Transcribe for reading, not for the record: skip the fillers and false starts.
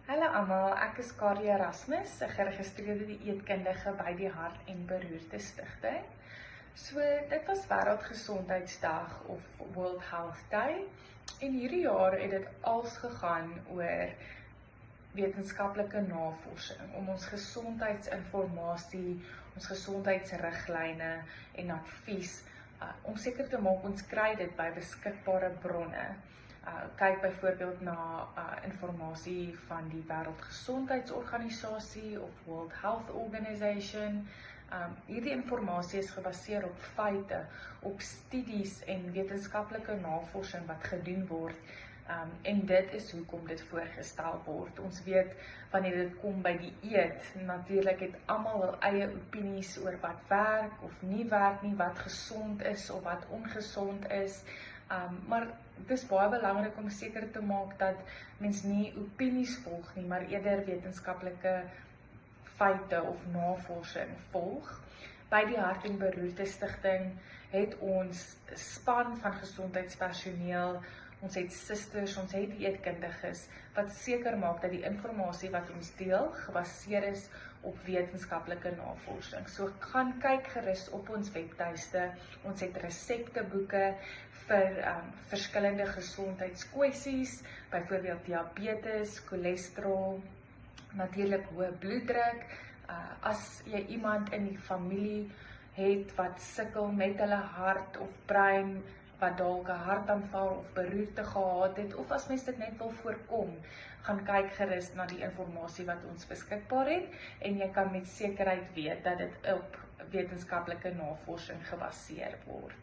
Hallo almal, ek is Carly Erasmus, 'n geregistreerde dieetkundige by die Hart en Beroerte Stichting. So, dit was Wêreldgesondheidsdag of World Health Day en hierdie jaar het dit als gegaan oor wetenskaplike navorsing om ons gesondheidsinformasie, ons gesondheidsriglyne en advies om seker te maak ons kry dit by beskikbare bronne. Kyk byvoorbeeld na informasie van die Wêreldgesondheidsorganisasie of World Health Organization. Hierdie informasie is gebaseer op feite, op studies en wetenskaplike navorsing wat gedoen word. En dit is hoekom dit voorgestel word. Ons weet wanneer dit kom by die eet, natuurlik het almal hul eie opinies oor wat werk of nie werk nie, wat gesond is of wat ongesond is. Maar dit is baie belangrik om seker te maak dat mens nie opinies volg nie, maar eerder wetenskaplike feite of navorsing volg. By die Hart en Beroerte Stichting het ons span van gesondheidspersoneel, ons het susters, ons het dieetkundiges wat seker maak dat die informasie wat ons deel gebaseer is op wetenskaplike navorsing. So gaan kyk gerus op ons webtuiste. Ons het resepteboeke vir verskillende gesondheidskwessies, byvoorbeeld diabetes, cholesterol, natuurlik hoë bloeddruk. As jy iemand in die familie het wat sukkel met hulle hart of brein, wat dalk 'n hartaanval of beroerte gehad het, of as mens dit net wil voorkom, gaan kyk gerus na die informasie wat ons beskikbaar het, en jy kan met sekerheid weet dat dit op wetenskaplike navorsing gebaseer word.